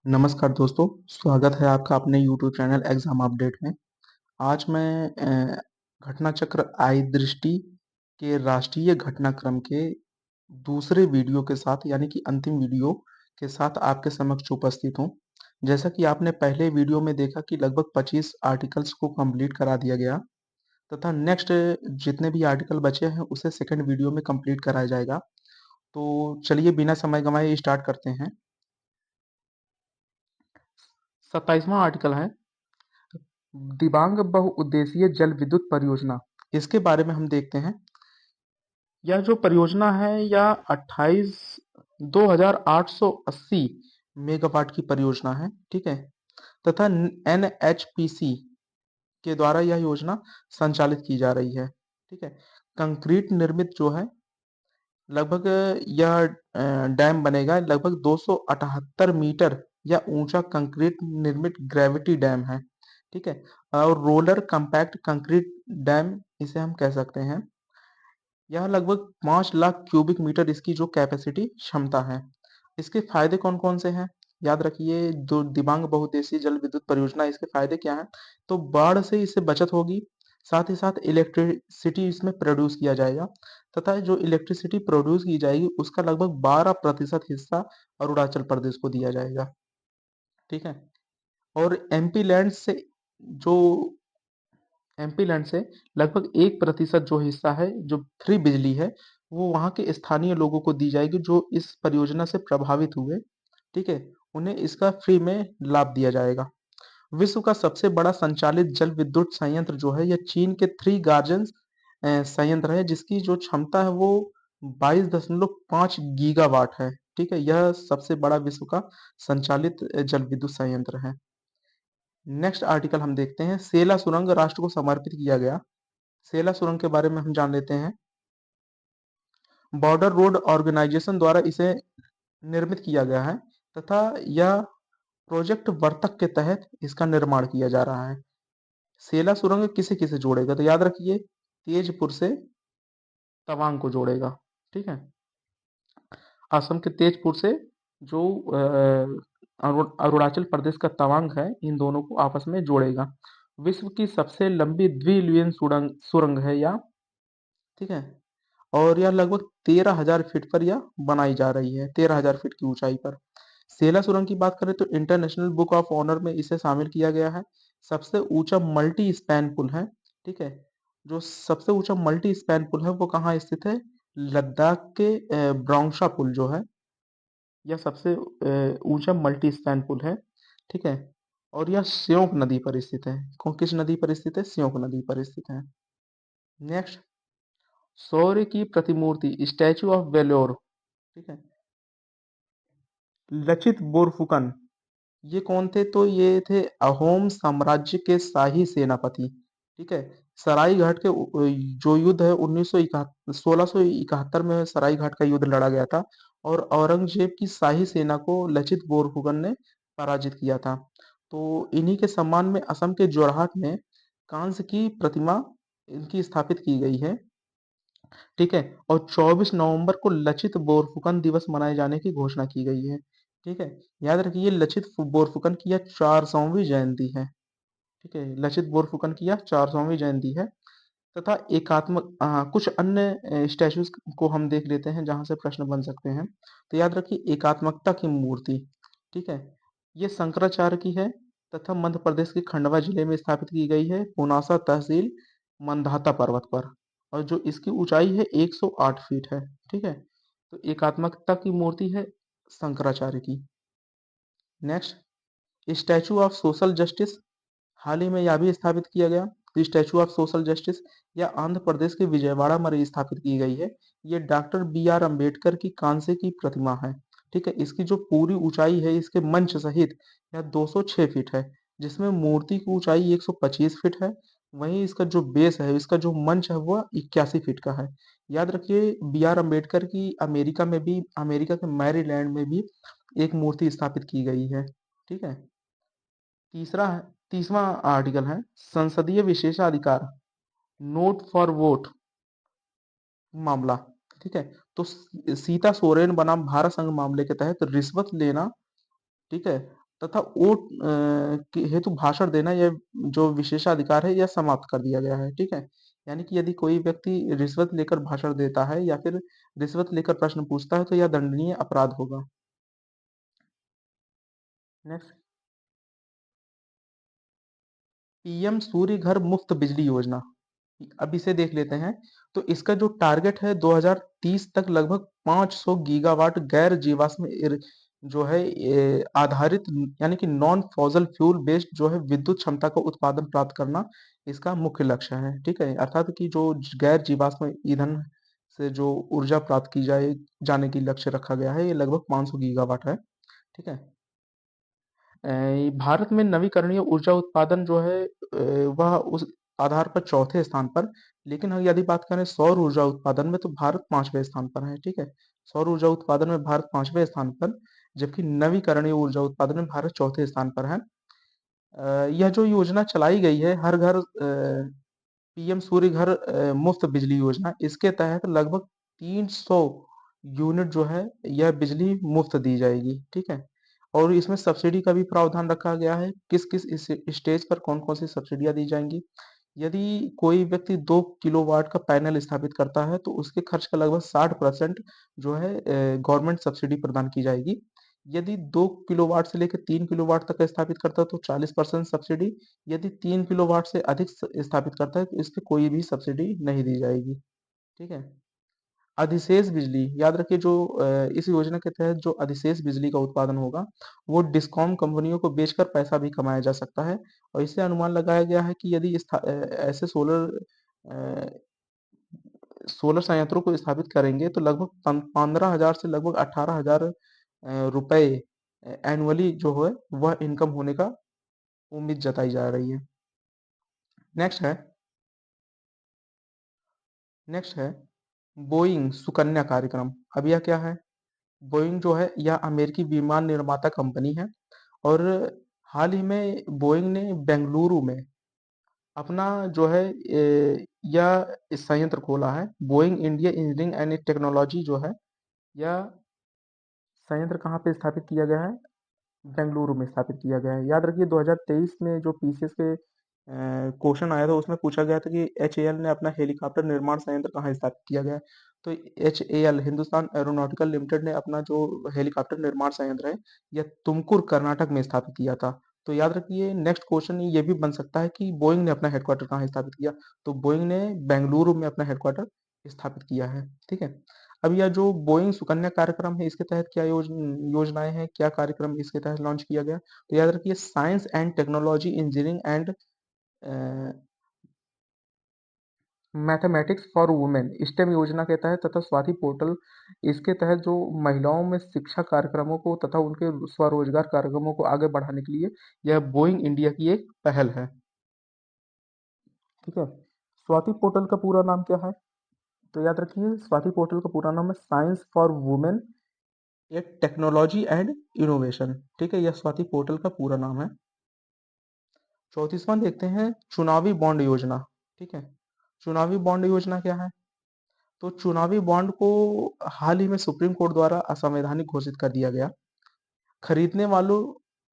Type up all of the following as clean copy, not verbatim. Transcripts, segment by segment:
नमस्कार दोस्तों, स्वागत है आपका अपने यूट्यूब चैनल एग्ज़ाम अपडेट में। आज मैं घटना चक्र आई दृष्टि के राष्ट्रीय घटनाक्रम के दूसरे वीडियो के साथ यानी कि अंतिम वीडियो के साथ आपके समक्ष उपस्थित हूँ। जैसा कि आपने पहले वीडियो में देखा कि लगभग 25 आर्टिकल्स को कंप्लीट करा दिया गया तथा नेक्स्ट जितने भी आर्टिकल बचे हैं उसे सेकंड वीडियो में कंप्लीट कराया जाएगा। तो चलिए बिना समय गंवाए स्टार्ट करते हैं। 27वां आर्टिकल है दिबांग बहुउद्देशीय जल विद्युत परियोजना। इसके बारे में हम देखते हैं। यह जो परियोजना है यह 28,880 मेगावाट की परियोजना है, ठीक है। तथा एनएचपीसी के द्वारा यह योजना संचालित की जा रही है, ठीक है। कंक्रीट निर्मित जो है लगभग यह डैम बनेगा लगभग 278 मीटर या ऊंचा कंक्रीट निर्मित ग्रेविटी डैम है, ठीक है। और रोलर कम्पैक्ट कंक्रीट डैम इसे हम कह सकते हैं। यह लगभग 5 लाख क्यूबिक मीटर इसकी जो कैपेसिटी क्षमता है। इसके फायदे कौन-कौन से हैं? याद रखिए जो दिबांग बहुउद्देशीय जल विद्युत परियोजना इसके फायदे क्या हैं? तो बाढ़ से इससे बचत होगी, साथ ही साथ इलेक्ट्रिसिटी इसमें प्रोड्यूस किया जाएगा तथा जो इलेक्ट्रिसिटी प्रोड्यूस की जाएगी उसका लगभग 12% हिस्सा अरुणाचल प्रदेश को दिया जाएगा, ठीक है। और जो एमपी लैंड से लगभग 1% जो हिस्सा है, जो फ्री बिजली है, वो वहाँ के स्थानीय लोगों को दी जाएगी जो इस परियोजना से प्रभावित हुए, ठीक है? उन्हें इसका फ्री में लाभ दिया जाएगा। विश्व का सबसे बड़ा संचालित जल विद्युत संयंत्र जो है, यह चीन के थ्री गार्जन्स संयंत्र है, जिसकी जो क्षमता है वो 22.5 गीगावाट है, ठीक है? यह सबसे बड़ा विश्व का संचालित जल विद्युत संयंत्र है। नेक्स्ट आर्टिकल हम देखते हैं, सेला सुरंग राष्ट्र को समर्पित किया गया। सेला सुरंग के बारे में हम जान लेते हैं। बॉर्डर रोड ऑर्गेनाइजेशन द्वारा इसे निर्मित किया गया है तथा यह प्रोजेक्ट वर्तक के तहत इसका निर्माण किया जा रहा है। सेला सुरंग किसे किसे जोड़ेगा? तो याद रखिए तेजपुर से तवांग को जोड़ेगा, ठीक है। असम के तेजपुर से जो अरुणाचल प्रदेश का तवांग है, इन दोनों को आपस में जोड़ेगा। विश्व की सबसे लंबी द्विलीन सुरंग सुरंग है यह, ठीक है। और यह लगभग 13,000 फीट पर यह बनाई जा रही है, 13,000 फीट की ऊंचाई पर। सेला सुरंग की बात करें तो इंटरनेशनल बुक ऑफ ऑनर में इसे शामिल किया गया है। सबसे ऊंचा मल्टी स्पैन पुल है, ठीक है। जो सबसे ऊंचा मल्टी स्पैन पुल है वो कहाँ स्थित है? लद्दाख के ब्राउंगशा पुल जो है, यह सबसे ऊंचा मल्टी स्पैन पुल है, ठीक है। और यह स्योक नदी पर स्थित है। कौन किस नदी पर स्थित है? स्योक नदी पर स्थित है। नेक्स्ट, शौर्य की प्रतिमूर्ति स्टैचू ऑफ वेलोर, ठीक है। लचित बोरफुकन ये कौन थे? तो ये थे अहोम साम्राज्य के शाही सेनापति, ठीक है। सरायघाट के जो युद्ध है 1671 में सरायघाट का युद्ध लड़ा गया था और औरंगजेब की शाही सेना को लचित बोरफुकन ने पराजित किया था। तो इन्हीं के सम्मान में असम के जोरहाट में कांस्य की प्रतिमा इनकी स्थापित की गई है, ठीक है। और 24 नवंबर को लचित बोरफुकन दिवस मनाए जाने की घोषणा की गई है, ठीक है। याद रखिए लचित बोरफुकन की यह 400वीं जयंती है, ठीक है। लचित बोरफुकन की यह 400वीं जयंती है तथा एकात्मक कुछ अन्य स्टैचूज को हम देख लेते हैं जहां से प्रश्न बन सकते हैं। तो याद रखिए एकात्मकता की मूर्ति, ठीक है। ये शंकराचार्य की है तथा मध्य प्रदेश के खंडवा जिले में स्थापित की गई है, पुनासा तहसील मंदाता पर्वत पर। और जो इसकी ऊंचाई है 108 फीट है, ठीक है। तो एकात्मकता की मूर्ति है शंकराचार्य की। Next, statue of social justice हाल ही में यह भी स्थापित किया गया। स्टैचू ऑफ सोशल जस्टिस यह आंध्र प्रदेश के विजयवाड़ा में स्थापित की गई है। ये डॉक्टर बी आर अम्बेडकर की कांस्य की प्रतिमा है, ठीक है। इसकी जो पूरी ऊंचाई है इसके मंच सहित यह 206 फीट है, जिसमें मूर्ति की ऊंचाई 125 फीट है। वहीं इसका जो बेस है, इसका जो मंच है वह 81 फीट का है। याद रखिए बी आर अम्बेडकर की अमेरिका के मैरीलैंड में भी एक मूर्ति स्थापित की गई है, ठीक है। तीसरा है 30वां आर्टिकल है संसदीय विशेषाधिकार नोट फॉर वोट मामला, ठीक है। तो सीता सोरेन बनाम भारत संघ मामले के तहत रिश्वत लेना, ठीक है, तथा वोट के हेतु भाषण देना, यह जो विशेषाधिकार है, यह समाप्त कर दिया गया है, ठीक है। यानी कि यदि कोई व्यक्ति रिश्वत लेकर भाषण देता है या फिर रिश्वत लेकर प्रश्न पूछता है तो यह दंडनीय अपराध होगा। नेक्स्ट, पीएम सूर्य घर मुफ्त बिजली योजना, अब इसे देख लेते हैं। तो इसका जो टारगेट है 2030 तक लगभग 500 गीगावाट गैर जीवाश्म जो है आधारित, यानी कि नॉन फॉजल फ्यूल बेस्ड जो है विद्युत क्षमता का उत्पादन प्राप्त करना इसका मुख्य लक्ष्य है, ठीक है। अर्थात कि जो गैर जीवाश्म ईंधन से जो ऊर्जा प्राप्त की जाने की लक्ष्य रखा गया है, ये लगभग 500 गीगावाट है, ठीक है। भारत में नवीकरणीय ऊर्जा उत्पादन जो है वह उस आधार पर चौथे स्थान पर, लेकिन हम यदि बात करें सौर ऊर्जा उत्पादन में तो भारत 5वें स्थान पर है, ठीक है। सौर ऊर्जा उत्पादन में भारत 5वें स्थान पर, जबकि नवीकरणीय ऊर्जा उत्पादन में भारत चौथे स्थान पर है। यह जो योजना चलाई गई है हर घर पीएम सूर्य घर मुफ्त बिजली योजना, इसके तहत लगभग 300 यूनिट जो है यह बिजली मुफ्त दी जाएगी, ठीक है। और इसमें सब्सिडी का भी प्रावधान रखा गया है, किस किस स्टेज पर कौन कौन सी सब्सिडियां दी जाएंगी। यदि कोई व्यक्ति 2 किलोवाट का पैनल स्थापित करता है तो उसके खर्च का लगभग 60% जो है गवर्नमेंट सब्सिडी प्रदान की जाएगी। यदि 2 किलोवाट से लेकर 3 किलोवाट तक का स्थापित करता है तो 40% सब्सिडी। यदि 3 किलोवाट से अधिक स्थापित करता है तो इस पे कोई भी सब्सिडी नहीं दी जाएगी, ठीक है। अधिशेष बिजली, याद रखिए जो इस योजना के तहत जो अधिशेष बिजली का उत्पादन होगा वो डिस्कॉम कंपनियों को बेचकर पैसा भी कमाया जा सकता है। और इससे अनुमान लगाया गया है कि यदि ऐसे सोलर संयंत्रों को स्थापित करेंगे तो लगभग 15,000 से लगभग 18,000 रुपए एनुअली जो है वह इनकम होने का उम्मीद जताई जा रही है। नेक्स्ट है नेक्स्ट है बोइंग सुकन्या कार्यक्रम। अब यह क्या है? बोइंग जो है यह अमेरिकी विमान निर्माता कंपनी है, और हाल ही में बोइंग ने बेंगलुरु में अपना जो है यह संयंत्र खोला है। Boeing India engineering and technology जो है यह संयंत्र कहाँ पे स्थापित किया गया है? बेंगलुरु में स्थापित किया गया है। याद रखिए 2023 में जो पीसीएस के क्वेश्चन आया था उसमें पूछा गया था कि एचएएल ने अपना हेलीकॉप्टर निर्माण संयंत्र कहाँ स्थापित किया गया है। तो एचएएल हिंदुस्तान एरोनॉटिकल लिमिटेड ने अपना जो हेलीकॉप्टर निर्माण संयंत्र है यह तुमकुर कर्नाटक में स्थापित किया था। तो याद रखिए नेक्स्ट क्वेश्चन ये भी बन सकता है कि बोइंग ने अपना हेडक्वार्टर कहाँ स्थापित किया। तो बोइंग ने बेंगलुरु में अपना हेडक्वार्टर स्थापित किया है, ठीक है। अब यह जो बोइंग सुकन्या कार्यक्रम है इसके तहत क्या योजनाएं हैं, क्या कार्यक्रम इसके तहत लॉन्च किया गया। तो याद रखिए science and technology engineering and mathematics for women stem योजना के तहत तथा स्वाति पोर्टल, इसके तहत जो महिलाओं में शिक्षा कार्यक्रमों को तथा उनके स्वरोजगार कार्यक्रमों को आगे बढ़ाने के लिए यह बोइंग इंडिया की एक पहल है, ठीक है। स्वाति पोर्टल का पूरा नाम क्या है? तो याद रखिए स्वाति पोर्टल का पूरा नाम है साइंस फॉर वुमेन एक टेक्नोलॉजी एंड इनोवेशन, ठीक है। यह स्वाति पोर्टल का पूरा नाम है। 34वां देखते हैं चुनावी बॉन्ड योजना, ठीक है। चुनावी बॉन्ड योजना क्या है? तो चुनावी बॉन्ड को हाल ही में सुप्रीम कोर्ट द्वारा असंवैधानिक घोषित कर दिया गया। खरीदने वालों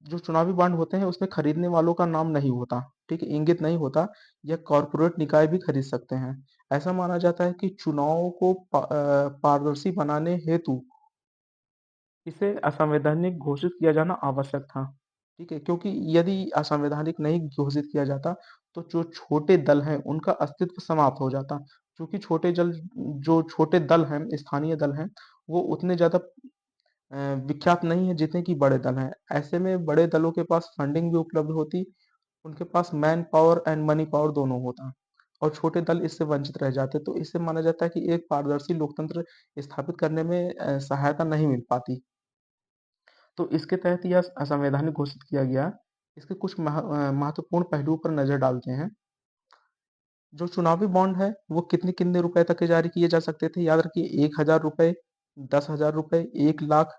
जो चुनावी बॉन्ड होते हैं उसमें खरीदने वालों का नाम नहीं होता, ठीक है, इंगित नहीं होता। यह कॉरपोरेट निकाय भी खरीद सकते हैं। ऐसा माना जाता है कि चुनाव को पारदर्शी बनाने हेतु इसे असंवैधानिक घोषित किया जाना आवश्यक था, ठीक है। क्योंकि यदि असंवैधानिक नहीं घोषित किया जाता तो जो छोटे दल हैं उनका अस्तित्व समाप्त हो जाता। क्योंकि जो छोटे दल हैं, स्थानीय दल हैं, वो उतने ज्यादा विख्यात नहीं है जितने कि बड़े दल हैं। ऐसे में बड़े दलों के पास फंडिंग भी उपलब्ध होती, उनके पास man power and money power दोनों होता, और छोटे दल इससे वंचित रह जाते। तो इससे माना जाता है कि एक पारदर्शी लोकतंत्र स्थापित करने में सहायता नहीं मिल पाती। तो इसके तहत यह असंवैधानिक घोषित किया गया। इसके कुछ महत्वपूर्ण पहलुओं पर नजर डालते हैं। जो चुनावी बॉन्ड है वो कितने कितने रुपए तक के जारी किए जा सकते थे? याद रखिए 1,000 रुपए, 10,000 रुपए, 1 लाख,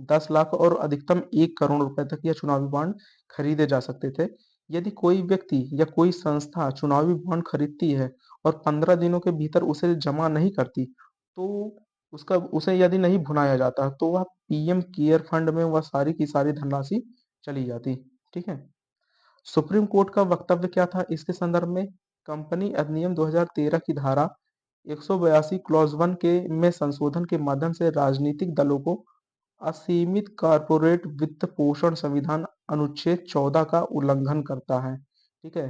10 लाख और अधिकतम 1 करोड़ रुपए तक यह चुनावी बॉन्ड खरीदे जा सकते थे। यदि कोई व्यक्ति या कोई संस्था चुनावी बॉन्ड खरीदती है और 15 दिनों के भीतर उसे जमा नहीं करती तो उसे यदि नहीं भुनाया जाता तो वह पीएम केयर फंड में वह सारी की सारी धनराशि चली जाती। ठीक है। सुप्रीम कोर्ट का वक्तव्य क्या था इसके संदर्भ में? कंपनी अधिनियम 2013 की धारा 182 क्लॉज 1 के में संशोधन के माध्यम से राजनीतिक दलों को असीमित कॉर्पोरेट वित्त पोषण संविधान अनुच्छेद 14 का उल्लंघन करता है। ठीक है।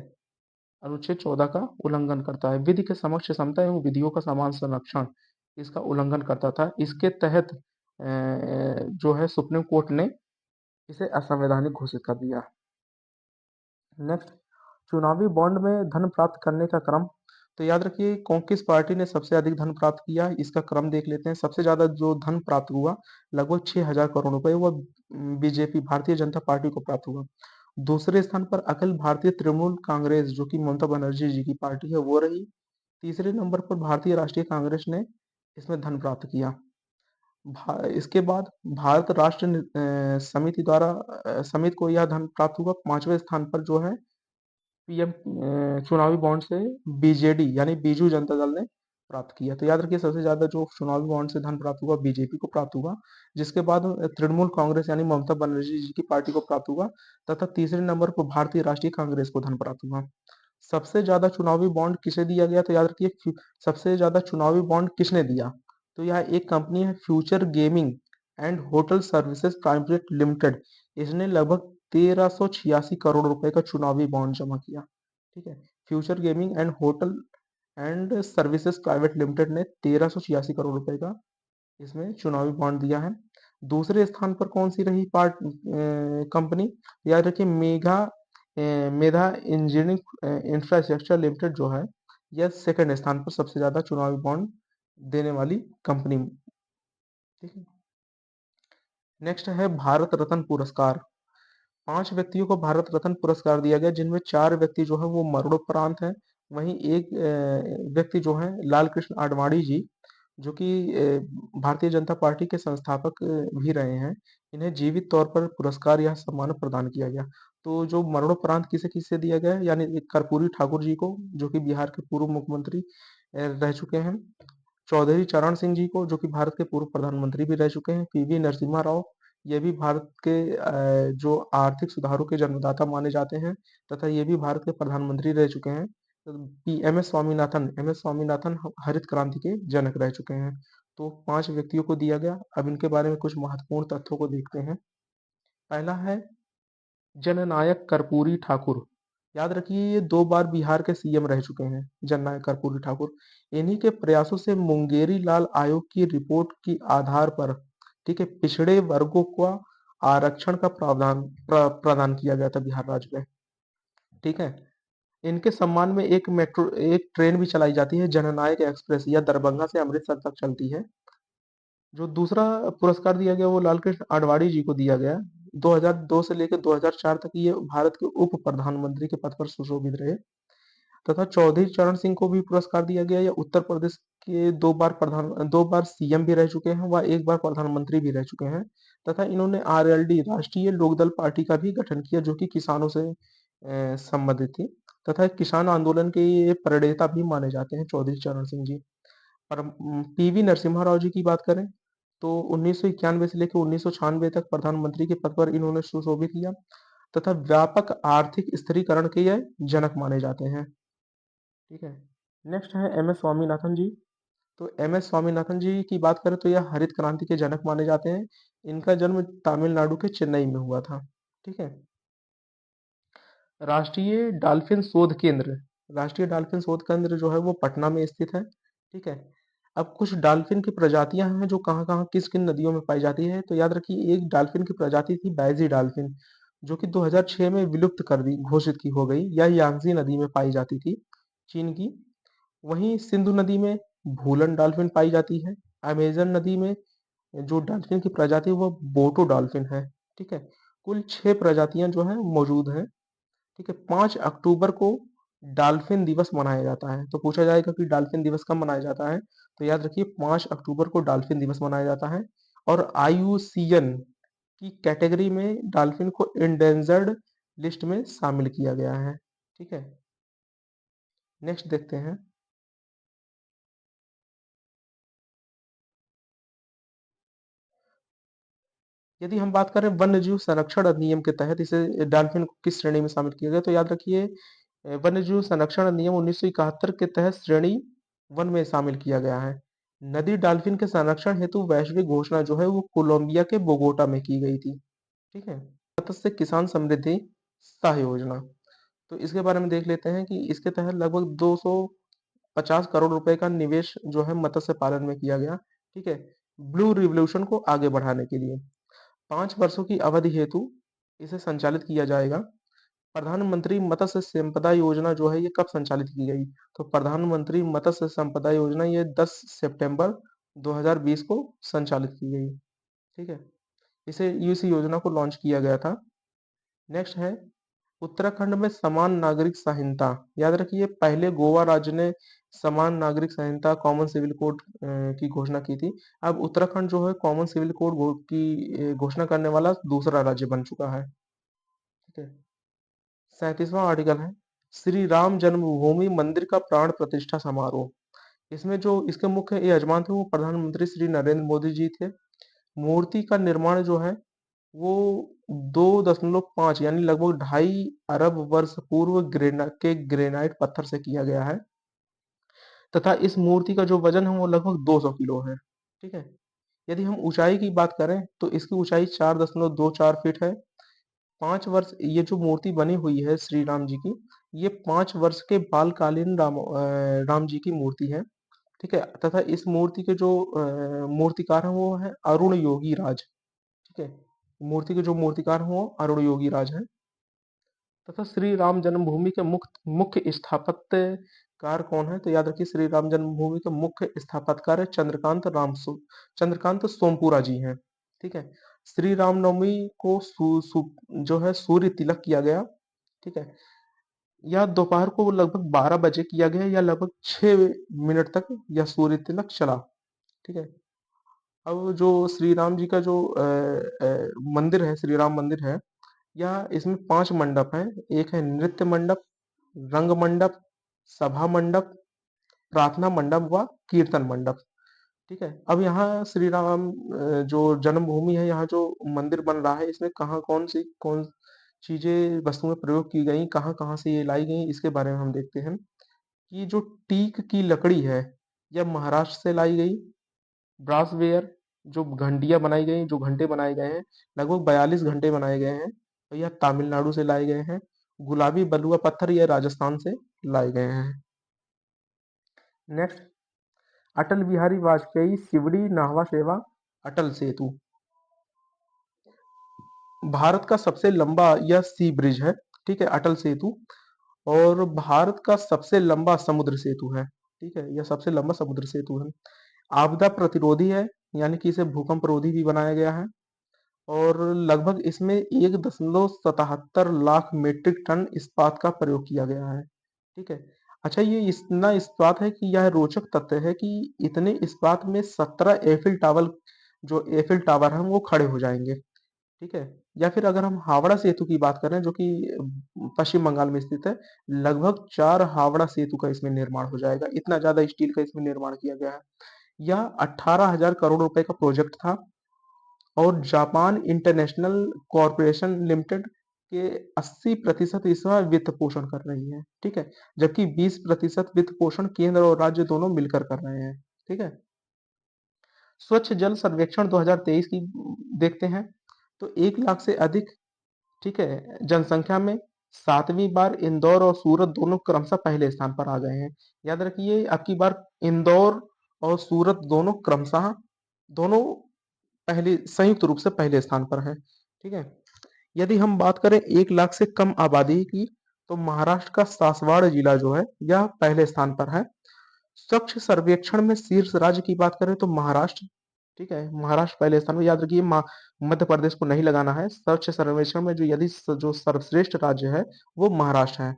अनुच्छेद 14 का उल्लंघन करता है। विधि के समक्ष समता एवं विधियों का समान संरक्षण इसका उल्लंघन करता था। इसके तहत जो है सुप्रीम कोर्ट ने इसे असंवैधानिक घोषित कर दिया। नेक्स्ट, चुनावी बॉन्ड में धन प्राप्त करने का क्रम। तो याद रखिए कौन किस पार्टी ने सबसे अधिक धन प्राप्त किया, इसका क्रम देख लेते हैं। सबसे ज्यादा जो धन प्राप्त हुआ लगभग 6,000 करोड़ रुपए, वह बीजेपी भारतीय जनता पार्टी को प्राप्त हुआ। दूसरे स्थान पर अखिल भारतीय तृणमूल कांग्रेस जो कि ममता बनर्जी जी की पार्टी है वो रही। तीसरे नंबर पर भारतीय राष्ट्रीय कांग्रेस ने इसमें धन प्राप्त किया। इसके बाद भारत राष्ट्र समिति द्वारा समिति को यह धन प्राप्त हुआ। पांचवें स्थान पर जो है पीएम चुनावी बॉन्ड से बीजेडी यानी बीजू जनता दल ने प्राप्त किया। तो याद रखिए सबसे ज्यादा जो चुनावी बॉन्ड से धन प्राप्त हुआ बीजेपी को प्राप्त हुआ, जिसके बाद तृणमूल कांग्रेस यानी ममता बनर्जी जी की पार्टी को प्राप्त हुआ, तथा तीसरे नंबर पर भारतीय राष्ट्रीय कांग्रेस को धन प्राप्त हुआ। सबसे ज्यादा चुनावी बॉन्ड किसे दिया गया? तो याद रखिए सबसे ज्यादा चुनावी बॉन्ड किसने दिया? तो यह एक कंपनी है future gaming and hotel services private limited. इसने लगभग 1386 करोड़ रुपए का चुनावी बॉन्ड जमा किया। ठीक है। Future gaming and hotel and services private limited ने 1386 करोड़ रुपए का इसमें चुनावी बॉन्ड दिया है। दूसरे स्थान पर कौन सी रही कंपनी? याद रखिए मेधा इंजीनियरिंग इंफ्रास्ट्रक्चर लिमिटेड जो है यह सेकंड स्थान पर सबसे ज्यादा चुनावी बॉन्ड देने वाली कंपनी। ठीक है। नेक्स्ट है भारत रत्न पुरस्कार। 5 व्यक्तियों को भारत रत्न पुरस्कार दिया गया, जिनमें 4 व्यक्ति जो है वो मरणोपरांत हैं। वहीं एक व्यक्ति जो है लाल कृष्ण आडवाणी जी, जो कि भारतीय जनता पार्टी के संस्थापक भी रहे हैं। इन्हें जीवित तौर पर पुरस्कार या सम्मान प्रदान किया गया। तो जो मरणोपरांत किसे किसे दिया गया है, यानी एक कर्पूरी ठाकुर जी को जो कि बिहार के पूर्व मुख्यमंत्री रह चुके हैं। चौधरी चरण सिंह जी को जो कि भारत के पूर्व प्रधानमंत्री भी रह चुके हैं। पीवी नरसिम्हा राव, ये भी भारत के जो आर्थिक सुधारों के जन्मदाता माने जाते हैं, तथा ये भी भारत के प्रधानमंत्री रह चुके हैं। एम एस स्वामीनाथन हरित क्रांति के जनक रह चुके हैं। तो 5 व्यक्तियों को दिया गया। अब इनके बारे में कुछ महत्वपूर्ण तथ्यों को देखते हैं। पहला है जननायक कर्पूरी ठाकुर। याद रखिए ये 2 बार बिहार के सीएम रह चुके हैं जननायक कर्पूरी ठाकुर। इन्हीं के प्रयासों से मुंगेरी लाल आयोग की रिपोर्ट की आधार पर, ठीक है, पिछड़े वर्गों को आरक्षण का प्रदान किया गया था बिहार राज्य में। ठीक है। इनके सम्मान में एक ट्रेन भी चलाई जाती है जननायक एक्सप्रेस, यह दरभंगा से अमृतसर तक चलती है। जो दूसरा पुरस्कार दिया गया वो लालकृष्ण आडवाणी जी को दिया गया। 2002 से लेकर 2004 तक ये भारत के उप प्रधानमंत्री के पद पर सुशोभित रहे। तथा चौधरी चरण सिंह को भी पुरस्कार दिया गया। ये उत्तर प्रदेश के 2 बार सीएम भी रह चुके हैं, व 1 बार प्रधानमंत्री भी रह चुके हैं। तथा इन्होंने आरएलडी राष्ट्रीय लोकदल पार्टी का भी गठन किया जो कि किसानों से संबंधित थी। तथा किसान आंदोलन के ये प्रणेता भी माने जाते हैं चौधरी चरण सिंह जी। और पीवी नरसिम्हा राव जी की बात करें तो 1991 से लेकर 1996 तक प्रधानमंत्री के पद पर इन्होंने सुशोभित किया, तथा व्यापक आर्थिक स्थिरीकरण के ये जनक माने जाते हैं। ठीक है। नेक्स्ट है एम एस स्वामीनाथन जी। तो एम एस स्वामीनाथन जी की बात करें तो यह हरित क्रांति के जनक माने जाते हैं। इनका जन्म तमिलनाडु के चेन्नई में हुआ था। ठीक है। राष्ट्रीय डॉल्फिन शोध केंद्र। राष्ट्रीय डॉल्फिन शोध केंद्र जो है वो पटना में स्थित है। ठीक है। अब कुछ डॉल्फिन की प्रजातियां हैं जो कहाँ कहाँ किस किन नदियों में पाई जाती है। तो याद रखिए एक डॉल्फिन की प्रजाति थी बैजी डॉल्फिन, जो कि 2006 में विलुप्त कर दी घोषित की हो गई। यह यांगजी नदी में पाई जाती थी, चीन की। वहीं सिंधु नदी में भूलन डॉल्फिन पाई जाती है। अमेजन नदी में जो डॉल्फिन की प्रजाति है वो बोटो डॉल्फिन है। ठीक है। कुल 6 प्रजातियां जो है मौजूद हैं। ठीक है। 5 अक्टूबर को डॉल्फिन दिवस मनाया जाता है। तो पूछा जाएगा कि डॉल्फिन दिवस कब मनाया जाता है? तो याद रखिए 5 अक्टूबर को डॉल्फिन दिवस मनाया जाता है। और आईयूसीएन की कैटेगरी में डॉल्फिन को इंडेंजर्ड लिस्ट में शामिल किया गया है। ठीक है। नेक्स्ट देखते हैं। यदि हम बात करें वन्यजीव संरक्षण अधिनियम के तहत इसे डॉल्फिन को किस श्रेणी में शामिल किया गया, तो याद रखिए वन्यजीव संरक्षण अधिनियम 1971 के तहत श्रेणी वन में शामिल किया गया है। नदी डॉल्फिन के संरक्षण हेतु वैश्विक घोषणा जो है वो कोलंबिया के बोगोटा में की गई थी। ठीक है। मत्स्य किसान समृद्धि सह योजना, तो इसके बारे में देख लेते हैं कि इसके तहत लगभग 250 करोड़ रुपए का निवेश जो है मत्स्य पालन में किया गया। ठीक है। ब्लू रिवोल्यूशन को आगे बढ़ाने के लिए 5 वर्षों की अवधि हेतु इसे संचालित किया जाएगा। प्रधानमंत्री मत्स्य संपदा योजना जो है ये कब संचालित की गई, तो प्रधानमंत्री मत्स्य संपदा योजना ये 10 सितंबर 2020 को संचालित की गई। ठीक है। इस योजना को लॉन्च किया गया था। नेक्स्ट है उत्तराखंड में समान नागरिक संहिता। याद रखिए पहले गोवा राज्य ने समान नागरिक संहिता कॉमन सिविल कोड की घोषणा की थी। अब उत्तराखंड जो है कॉमन सिविल कोड की घोषणा करने वाला दूसरा राज्य बन चुका है। ठीक है। 37वां आर्टिकल है श्री राम जन्मभूमि मंदिर का प्राण प्रतिष्ठा समारोह। इसमें जो इसके मुख्य यजमान थे वो प्रधानमंत्री श्री नरेंद्र मोदी जी थे। मूर्ति का निर्माण जो है वो 2.5 यानी लगभग 2.5 अरब वर्ष पूर्व ग्रेनाइट पत्थर से किया गया है तथा इस मूर्ति का जो वजन है वो लगभग 200 किलो है। ठीक है। यदि हम ऊंचाई की बात करें तो इसकी ऊंचाई 4.24 फीट है। 5 वर्ष ये जो मूर्ति बनी हुई है श्री राम जी की, ये 5 वर्ष के बालकालीन राम जी की मूर्ति है। ठीक है। तथा इस मूर्ति के जो मूर्तिकार है वो है अरुण योगी राज। ठीक है। मूर्ति के जो मूर्तिकार हैं वो अरुण योगी राज हैं। तथा श्री राम जन्मभूमि के मुख्य स्थापत्यकार कौन है, तो याद रखिए श्री राम जन्मभूमि के मुख्य स्थापत्यकार है चंद्रकांत सोमपुरा जी हैं। ठीक है। श्री रामनवमी को जो है सूर्य तिलक किया गया। ठीक है। यह दोपहर को लगभग 12 बजे किया गया या लगभग 6 मिनट तक यह सूर्य तिलक चला। ठीक है। अब जो श्री राम जी का जो मंदिर है, श्री राम मंदिर है, यह इसमें 5 मंडप हैं। एक है नृत्य मंडप, रंग मंडप, सभा मंडप, प्रार्थना मंडप व कीर्तन मंडप। ठीक है। अब यहाँ श्री राम जो जन्मभूमि है, यहाँ जो मंदिर बन रहा है, इसमें कहाँ कौन चीजें वस्तुएं प्रयोग की गई, कहाँ कहाँ से ये लाई गई, इसके बारे में हम देखते हैं। ये जो टीक की लकड़ी है, यह महाराष्ट्र से लाई गई। ब्रासवेयर जो घंटियां बनाई गई, जो घंटे बनाए गए हैं, लगभग 42 घंटे बनाए गए हैं और यह तमिलनाडु से लाए गए हैं। गुलाबी बलुआ पत्थर यह राजस्थान से लाए गए हैं। नेक्स्ट, अटल बिहारी वाजपेयी शिवड़ी नाहवा सेवा अटल सेतु, भारत का सबसे लंबा यह सी ब्रिज है। ठीक है, अटल सेतु। और भारत का सबसे लंबा समुद्र सेतु है। ठीक है, यह सबसे लंबा समुद्र सेतु है। आपदा प्रतिरोधी है, यानी कि इसे भूकंप रोधी भी बनाया गया है। और लगभग इसमें 1.77 लाख मीट्रिक टन इस्पात का प्रयोग किया गया है। ठीक है। अच्छा, ये इतना इस्पात है कि यह रोचक तथ्य है कि इतने इस्पात में 17 एफिल टावर हैं वो खड़े हो जाएंगे। ठीक है। या फिर अगर हम हावड़ा सेतु की बात करें जो कि पश्चिम बंगाल में स्थित है, लगभग 4 हावड़ा सेतु का इसमें निर्माण हो जाएगा। इतना ज्यादा स्टील का इसमें निर्माण किया गया है। यह 18,000 करोड़ रुपए का प्रोजेक्ट था और जापान इंटरनेशनल कॉरपोरेशन लिमिटेड के 80% इसमें वित्त पोषण कर रही है। ठीक है। जबकि 20% वित्त पोषण केंद्र और राज्य दोनों मिलकर कर रहे हैं। ठीक है। स्वच्छ जल सर्वेक्षण 2023 की देखते हैं, तो 1 लाख से अधिक, ठीक है, जनसंख्या में 7वीं बार इंदौर और सूरत दोनों क्रमशः पहले स्थान पर आ गए हैं। याद रखिए आपकी बार इंदौर और सूरत दोनों क्रमशः दोनों पहले संयुक्त रूप से पहले स्थान पर है। ठीक है। यदि हम बात करें 1 लाख से कम आबादी की, तो महाराष्ट्र का सासवाड़ जिला जो है यह पहले स्थान पर है। स्वच्छ सर्वेक्षण में शीर्ष राज्य की बात करें तो महाराष्ट्र। ठीक है, महाराष्ट्र पहले स्थान पर। याद रखिए मध्य प्रदेश को नहीं लगाना है। स्वच्छ सर्वेक्षण में जो सर्वश्रेष्ठ राज्य है वो महाराष्ट्र है।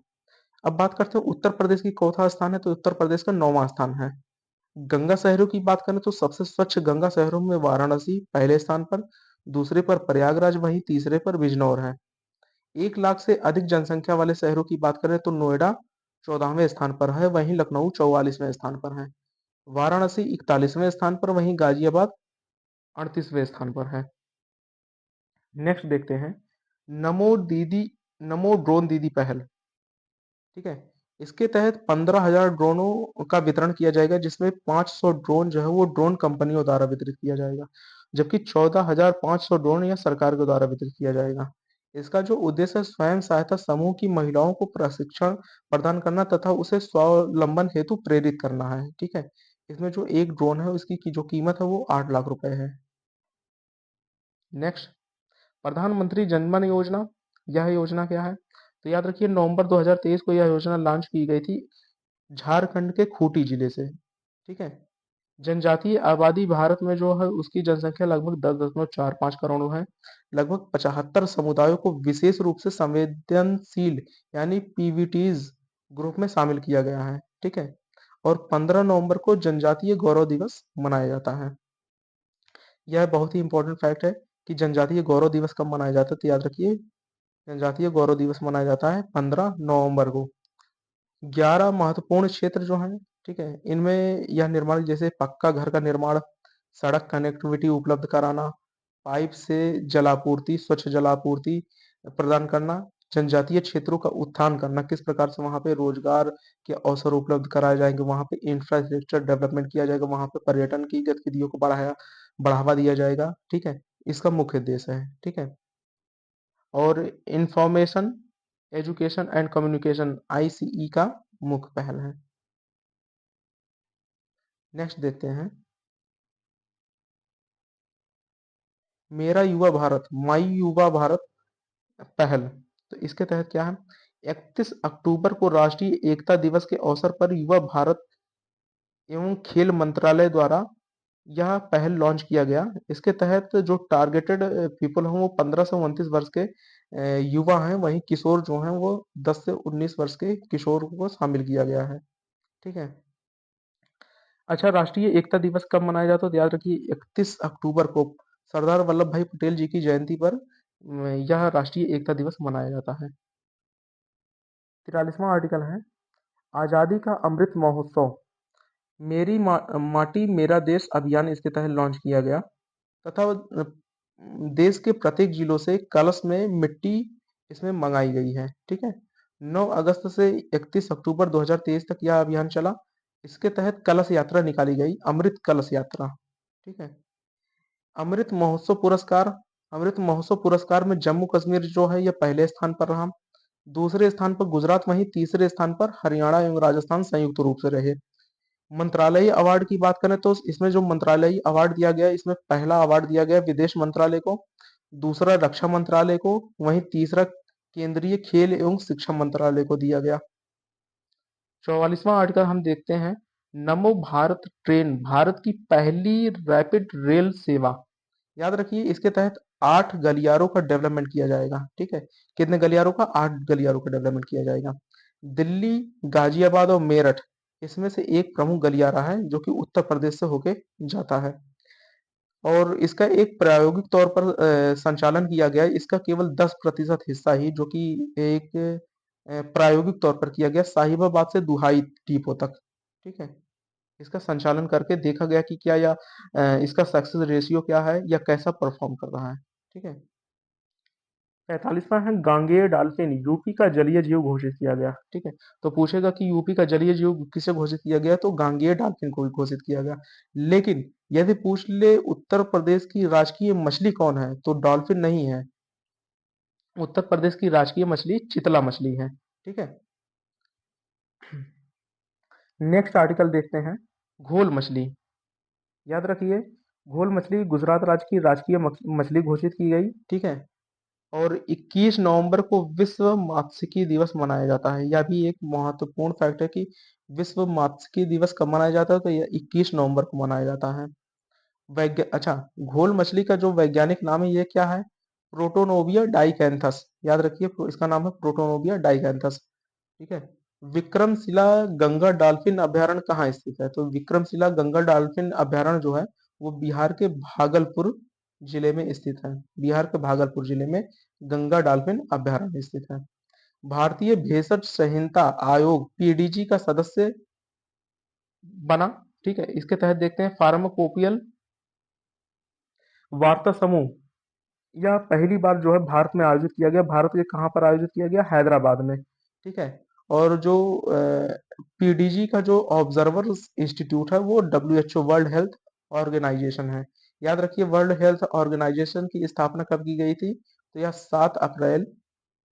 अब बात करते हैं उत्तर प्रदेश की चौथा स्थान है, तो उत्तर प्रदेश का 9वां स्थान है। गंगा शहरों की बात करें तो सबसे स्वच्छ गंगा शहरों में वाराणसी पहले स्थान पर, दूसरे पर प्रयागराज, वहीं तीसरे पर बिजनौर है। 1 लाख से अधिक जनसंख्या वाले शहरों की बात करें तो नोएडा 14वें स्थान पर है, वहीं लखनऊ 44वें स्थान पर है। वाराणसी 41वें स्थान पर, वहीं गाजियाबाद 38वें स्थान पर है। नेक्स्ट देखते हैं, नमो दीदी, नमो ड्रोन दीदी पहल, ठीक है। इसके तहत 15,000 ड्रोनों का वितरण किया जाएगा, जिसमें 500 ड्रोन जो है वो ड्रोन कंपनियों द्वारा वितरित किया जाएगा, जबकि 14,500 ड्रोन या सरकार के द्वारा वितरित किया जाएगा। इसका जो उद्देश्य है, स्वयं सहायता समूह की महिलाओं को प्रशिक्षण प्रदान करना तथा उसे स्वावलंबन हेतु प्रेरित करना है, ठीक है। इसमें जो एक ड्रोन है उसकी जो कीमत है वो 8 लाख रुपए है। नेक्स्ट, प्रधानमंत्री जनधन योजना, यह योजना क्या है? तो याद रखिए, नवंबर 2023 को यह योजना लॉन्च की गई थी झारखंड के खूंटी जिले से, ठीक है। जनजातीय आबादी भारत में जो है उसकी जनसंख्या लगभग 10.45 करोड़ है। लगभग 75 समुदायों को विशेष रूप से संवेदनशील यानी पीवीटीज ग्रुप में शामिल किया गया है, ठीक है। और 15 नवंबर को जनजातीय गौरव दिवस मनाया जाता है। यह बहुत ही इंपॉर्टेंट फैक्ट है कि जनजातीय गौरव दिवस कब मनाया जाता है, तो याद रखिए, जनजातीय गौरव दिवस मनाया जाता है 15 नवंबर को। 11 महत्वपूर्ण क्षेत्र जो हैं, ठीक है, इनमें यह निर्माण, जैसे पक्का घर का निर्माण, सड़क कनेक्टिविटी उपलब्ध कराना, पाइप से जलापूर्ति, स्वच्छ जलापूर्ति प्रदान करना, जनजातीय क्षेत्रों का उत्थान करना, किस प्रकार से वहाँ पे रोजगार के अवसर उपलब्ध कराए जाएंगे, वहाँ पे इंफ्रास्ट्रक्चर डेवलपमेंट किया जाएगा, वहाँ पे पर्यटन की गतिविधियों को बढ़ावा दिया जाएगा, ठीक है। इसका मुख्य उद्देश्य है, ठीक है। और information education and communication ICE का मुख्य पहल है। नेक्स्ट देखते हैं, मेरा युवा भारत, माई युवा भारत पहल। तो इसके तहत क्या है, 31 अक्टूबर को राष्ट्रीय एकता दिवस के अवसर पर युवा भारत एवं खेल मंत्रालय द्वारा यह पहल लॉन्च किया गया। इसके तहत जो टारगेटेड पीपल हैं वो 15 से 29 वर्ष के युवा हैं, वहीं किशोर जो हैं वो 10 से 19 वर्ष के किशोर को शामिल किया गया है, ठीक है। अच्छा, राष्ट्रीय एकता दिवस कब मनाया जाता है? तो याद रखिए, 31 अक्टूबर को सरदार वल्लभ भाई पटेल जी की जयंती पर यह राष्ट्रीय एकता दिवस मनाया जाता है। 43वां आर्टिकल है, आजादी का अमृत महोत्सव, माटी मेरा देश अभियान इसके तहत लॉन्च किया गया तथा देश के प्रत्येक जिलों से कलश में मिट्टी इसमें मंगाई गई है, ठीक है। 9 अगस्त से 31 अक्टूबर 2023 तक यह अभियान चला। इसके तहत कलश यात्रा निकाली गई, अमृत कलश यात्रा, ठीक है। अमृत महोत्सव पुरस्कार, अमृत महोत्सव पुरस्कार में जम्मू कश्मीर जो है यह पहले स्थान पर रहा। दूसरे स्थान पर गुजरात, वहीं तीसरे स्थान पर हरियाणा एवं राजस्थान संयुक्त रूप से रहे। मंत्रालयी अवार्ड की बात करें तो इसमें जो मंत्रालयी अवार्ड दिया गया, इसमें पहला अवार्ड दिया गया विदेश मंत्रालय को, दूसरा रक्षा मंत्रालय को, वहीं तीसरा केंद्रीय खेल एवं शिक्षा मंत्रालय को दिया गया। 44वां आर्टिकल हम देखते हैं, नमो भारत ट्रेन, भारत की पहली रैपिड रेल सेवा। याद रखिए, इसके तहत 8 गलियारों का डेवलपमेंट किया जाएगा, ठीक है। कितने गलियारों का? 8 गलियारों का डेवलपमेंट किया जाएगा। दिल्ली, गाजियाबाद और मेरठ, इसमें से एक प्रमुख गलियारा है जो कि उत्तर प्रदेश से होके जाता है। और इसका एक प्रायोगिक तौर पर संचालन किया गया है। इसका केवल 10% हिस्सा ही जो कि एक प्रायोगिक तौर पर किया गया, साहिबाबाद से दुहाई डिपो तक, ठीक है। इसका संचालन करके देखा गया कि क्या यह इसका सक्सेस रेशियो क्या है या कैसा परफॉर्म कर रहा है, ठीक है। 45वां है, गांगेय डॉल्फिन यूपी का जलीय जीव घोषित किया गया, ठीक है। तो पूछेगा कि यूपी का जलीय जीव किसे घोषित किया गया, तो गांगेय डॉल्फिन को घोषित किया गया। लेकिन यदि पूछ ले उत्तर प्रदेश की राजकीय मछली कौन है, तो डॉल्फिन नहीं है। उत्तर प्रदेश की राजकीय मछली चितला मछली है, ठीक है। नेक्स्ट आर्टिकल देखते हैं, घोल मछली। याद रखिए, घोल मछली गुजरात राज्य की राजकीय मछली घोषित की गई, ठीक है। और 21 नवंबर को विश्व मात्स्यिकी दिवस मनाया जाता है। यह भी एक महत्वपूर्ण फैक्ट है कि विश्व मात्स्यिकी दिवस कब मनाया जाता है, तो यह 21 नवंबर को मनाया जाता है। अच्छा, घोल मछली का जो वैज्ञानिक नाम है ये क्या है? प्रोटोनोविया डाइकैंथस। याद रखिए, इसका नाम है प्रोटोनोविया डाइकैंथस, ठीक है। विक्रमशिला गंगा डॉल्फिन अभयारण्य कहाँ स्थित है? तो विक्रमशिला गंगा डॉल्फिन अभयारण्य जो है वो बिहार के भागलपुर जिले में स्थित है। बिहार के भागलपुर जिले में गंगा डॉल्फिन अभयारण्य स्थित है। भारतीय भेषज संहिता आयोग पीडीजी का सदस्य बना, ठीक है। इसके तहत देखते हैं, फार्माकोपियल वार्ता समूह, यह पहली बार जो है भारत में आयोजित किया गया। भारत के कहाँ पर आयोजित किया गया? हैदराबाद में। ठीक है। और जो पीडीजी का जो ऑब्जर्वर इंस्टीट्यूट है वो डब्ल्यूएचओ वर्ल्ड हेल्थ ऑर्गेनाइजेशन है। याद रखिए, वर्ल्ड हेल्थ ऑर्गेनाइजेशन की स्थापना कब की गई थी? तो यह 7 अप्रैल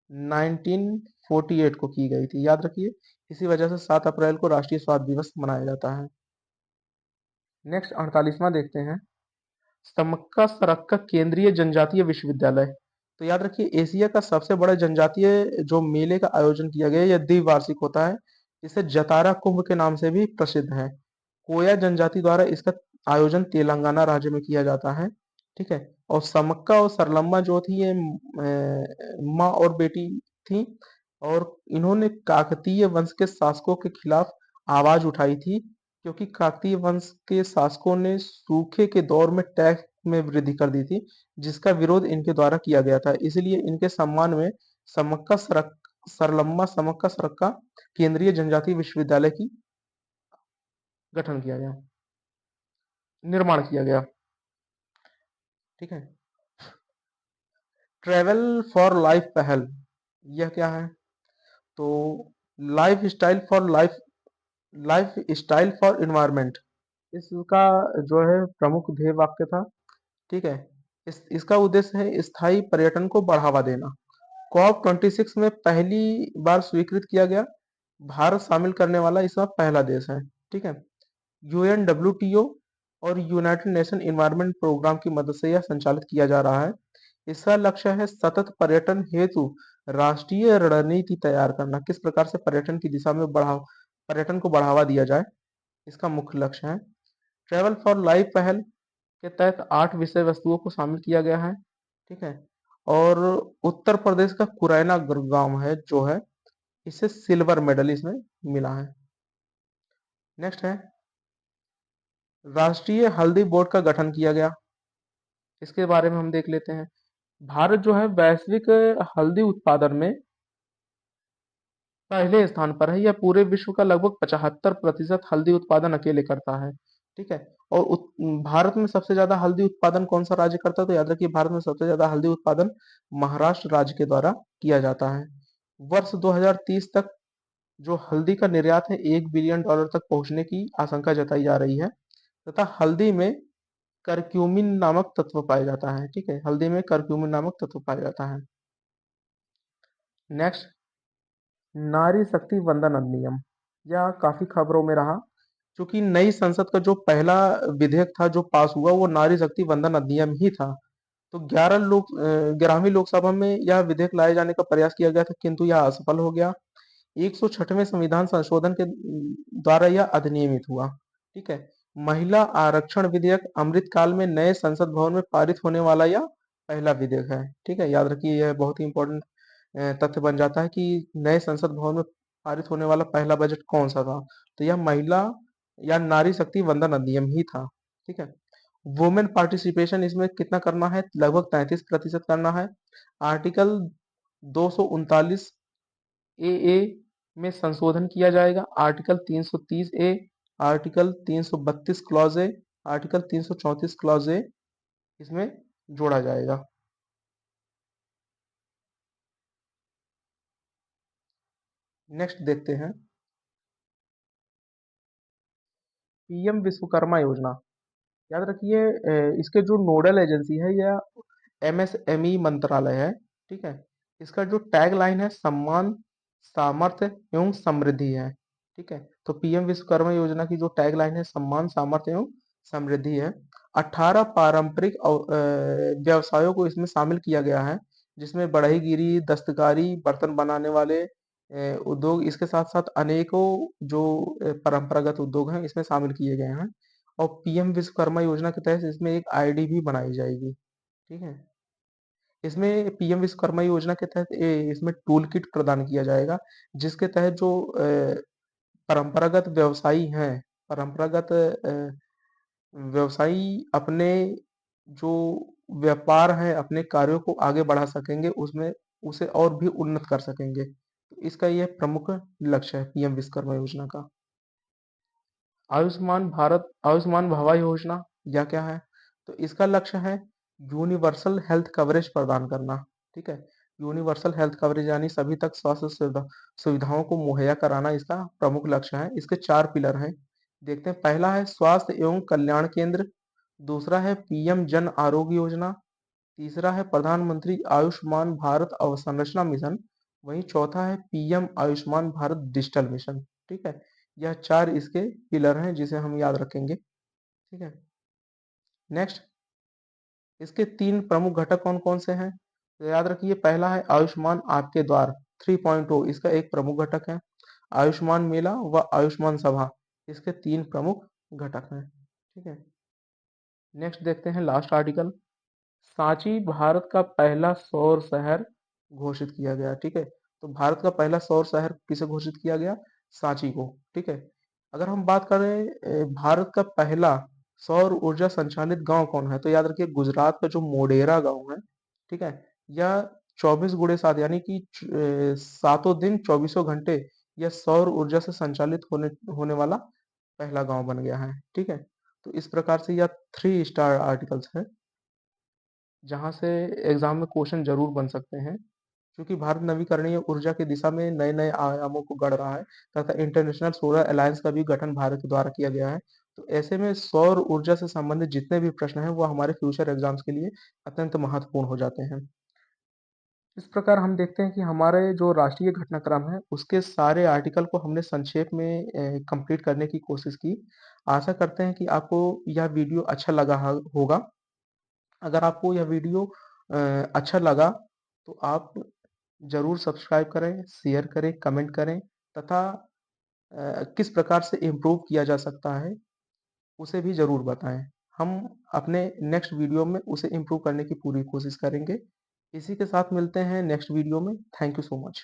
1948 को की गई थी। याद रखिए, इसी वजह से 7 अप्रैल को राष्ट्रीय स्वास्थ्य दिवस मनाया जाता है। नेक्स्ट 48वां देखते हैं। समक्का सरक्का केंद्रीय जनजातीय विश्वविद्यालय। तो याद रखिए, एशिया का सबसे बड़ा जनजातीय जो मेले का आयोजन किया गया है, यह द्विवार्षिक होता है। इसे जतारा कुंभ के नाम से भी प्रसिद्ध है। कोया जनजाति द्वारा इसका आयोजन तेलंगाना राज्य में किया जाता है। ठीक है। और समक्का और सरलम्मा जो थी, ये माँ और बेटी थी। और इन्होंने काकतीय वंश के शासकों के खिलाफ आवाज उठाई थी, क्योंकि काकतीय वंश के शासकों ने सूखे के दौर में टैक्स में वृद्धि कर दी थी, जिसका विरोध इनके द्वारा किया गया था। इसलिए इनके सम्मान में समक्का सरक सरलम्मा समक्का सरक्का केंद्रीय जनजातीय विश्वविद्यालय की गठन किया गया, निर्माण किया गया। ठीक है। ट्रेवल फॉर लाइफ पहल, यह क्या है? तो life style for life style for environment, इसका जो है प्रमुख ध्येय वाक्य था। ठीक है। इसका उद्देश्य है स्थायी पर्यटन को बढ़ावा देना। कॉप 26 में पहली बार स्वीकृत किया गया। भारत शामिल करने वाला इसका पहला देश है। ठीक है। यूएनडब्ल्यूटीओ और यूनाइटेड नेशन इन्वायरमेंट प्रोग्राम की मदद से यह संचालित किया जा रहा है। इसका लक्ष्य है सतत पर्यटन हेतु राष्ट्रीय रणनीति तैयार करना। किस प्रकार से पर्यटन की दिशा में पर्यटन को बढ़ावा दिया जाए, इसका मुख्य लक्ष्य है। ट्रेवल फॉर लाइफ पहल के तहत 8 विषय वस्तुओं को शामिल किया गया है। ठीक है। और उत्तर प्रदेश का कुरैना गांव है जो है, इसे सिल्वर मेडल इसमें मिला है। नेक्स्ट है, राष्ट्रीय हल्दी बोर्ड का गठन किया गया। इसके बारे में हम देख लेते हैं। भारत जो है वैश्विक हल्दी उत्पादन में पहले स्थान पर है। यह पूरे विश्व का लगभग 75% हल्दी उत्पादन अकेले करता है। ठीक है। और भारत में सबसे ज्यादा हल्दी उत्पादन कौन सा राज्य करता है? तो याद रखिए, भारत में सबसे ज्यादा हल्दी उत्पादन महाराष्ट्र राज्य के द्वारा किया जाता है। वर्ष 2030 तक जो हल्दी का निर्यात है, $1 बिलियन तक पहुंचने की आशंका जताई जा रही है। तथा हल्दी में करक्यूमिन नामक तत्व पाया जाता है। ठीक है, हल्दी में करक्यूमिन नामक तत्व पाया जाता है। नेक्स्ट, नारी शक्ति वंदन अधिनियम, यह काफी खबरों में रहा। क्योंकि नई संसद का जो पहला विधेयक था जो पास हुआ, वो नारी शक्ति वंदन अधिनियम ही था। तो 11वीं लोकसभा में यह विधेयक लाए जाने का प्रयास किया गया था, किंतु यह असफल हो गया। 106वें संविधान संशोधन के द्वारा यह अधिनियमित हुआ। ठीक है। महिला आरक्षण विधेयक अमृतकाल में नए संसद भवन में पारित होने वाला यह पहला विधेयक है। ठीक है, याद रखिए, यह बहुत ही इंपॉर्टेंट तथ्य बन जाता है कि नए संसद भवन में पारित होने वाला पहला बजट कौन सा था? तो यह महिला या नारी शक्ति वंदन अधिनियम ही था। ठीक है। वुमेन पार्टिसिपेशन इसमें कितना करना है? लगभग 33% करना है। आर्टिकल 239 ए में संशोधन किया जाएगा। Article 330 A, article 332 clause A, article 334 clause A इसमें जोड़ा जाएगा। नेक्स्ट देखते हैं, पीएम विश्वकर्मा योजना। याद रखिए, इसके जो नोडल एजेंसी है यह एमएसएमई मंत्रालय है। ठीक है। इसका जो टैग लाइन है, सम्मान, सामर्थ्य एवं समृद्धि है। ठीक है। तो पीएम विश्वकर्मा योजना की जो टैग लाइन है, सम्मान, सामर्थ्य एवं समृद्धि है। 18 पारंपरिक व्यवसायों को इसमें शामिल किया गया है, जिसमें बढ़ईगिरी, दस्तकारी, बर्तन बनाने वाले उद्योग, इसके साथ साथ अनेकों जो परंपरागत उद्योग हैं इसमें शामिल किए गए हैं। और पीएम विश्वकर्मा योजना के तहत इसमें एक आईडी भी बनाई जाएगी। ठीक है। इसमें पीएम विश्वकर्मा योजना के तहत इसमें टूल किट प्रदान किया जाएगा, जिसके तहत जो परंपरागत व्यवसायी हैं, परंपरागत व्यवसायी अपने जो व्यापार है, अपने कार्यों को आगे बढ़ा सकेंगे, उसमें उसे और भी उन्नत कर सकेंगे। तो इसका यह प्रमुख लक्ष्य है पीएम विश्वकर्मा योजना का। आयुष्मान भारत, आयुष्मान भवा योजना, यह क्या है? तो इसका लक्ष्य है यूनिवर्सल हेल्थ कवरेज प्रदान करना, ठीक है? यूनिवर्सल हेल्थ कवरेज यानी सभी तक स्वास्थ्य सुविधाओं को मुहैया कराना इसका प्रमुख लक्ष्य है। इसके 4 पिलर हैं। देखते हैं, पहला है स्वास्थ्य एवं कल्याण केंद्र, दूसरा है पीएम जन आरोग्य योजना, तीसरा है प्रधानमंत्री आयुष्मान भारत अवसंरचना मिशन, वहीं चौथा है PM Ayushman Bharat digital mission, ठीक है? यह 4 इसके पिलर हैं जिसे हम याद रखेंगे, ठीक है? नेक्स्ट, इसके 3 प्रमुख घटक कौन-कौन से हैं? तो याद रखिए, पहला है आयुष्मान आपके द्वार 3.0, इसका एक प्रमुख घटक है। आयुष्मान मेला व आयुष्मान सभा, इसके 3 प्रमुख घटक हैं, ठीक है? नेक्स्ट देखते हैं लास्ट आर्टिकल। सांची भारत का पहला सौर शहर घोषित किया गया, ठीक है? तो भारत का पहला सौर शहर किसे घोषित किया गया? सांची को, ठीक है? अगर हम बात करें भारत का पहला सौर ऊर्जा संचालित गांव कौन है? तो याद रखिए, गुजरात का जो मोढेरा गांव है, ठीक है? यह 24 गुणे 7 यानी कि सातों दिन चौबीसों घंटे यह सौर ऊर्जा से संचालित होने होने वाला पहला गांव बन गया है, ठीक है? तो इस प्रकार से यह 3 स्टार आर्टिकल्स है जहाँ से एग्जाम में क्वेश्चन जरूर बन सकते हैं, क्योंकि भारत नवीकरणीय ऊर्जा की दिशा में नए नए आयामों को गढ़ रहा है तथा इंटरनेशनल सोलर अलायंस का भी गठन भारत के द्वारा किया गया है। तो ऐसे में सौर ऊर्जा से संबंधित जितने भी प्रश्न हैं वो हमारे फ्यूचर एग्जाम्स के लिए अत्यंत महत्वपूर्ण हो जाते हैं। इस प्रकार हम देखते हैं कि हमारे जो राष्ट्रीय घटनाक्रम है उसके सारे आर्टिकल को हमने संक्षेप में कंप्लीट करने की कोशिश की। आशा करते हैं कि आपको यह वीडियो अच्छा लगा होगा। अगर आपको यह वीडियो अ, अच्छा लगा तो आप ज़रूर सब्सक्राइब करें, शेयर करें, कमेंट करें तथा किस प्रकार से इम्प्रूव किया जा सकता है उसे भी ज़रूर बताएं। हम अपने नेक्स्ट वीडियो में उसे इम्प्रूव करने की पूरी कोशिश करेंगे। इसी के साथ मिलते हैं नेक्स्ट वीडियो में। Thank you so much.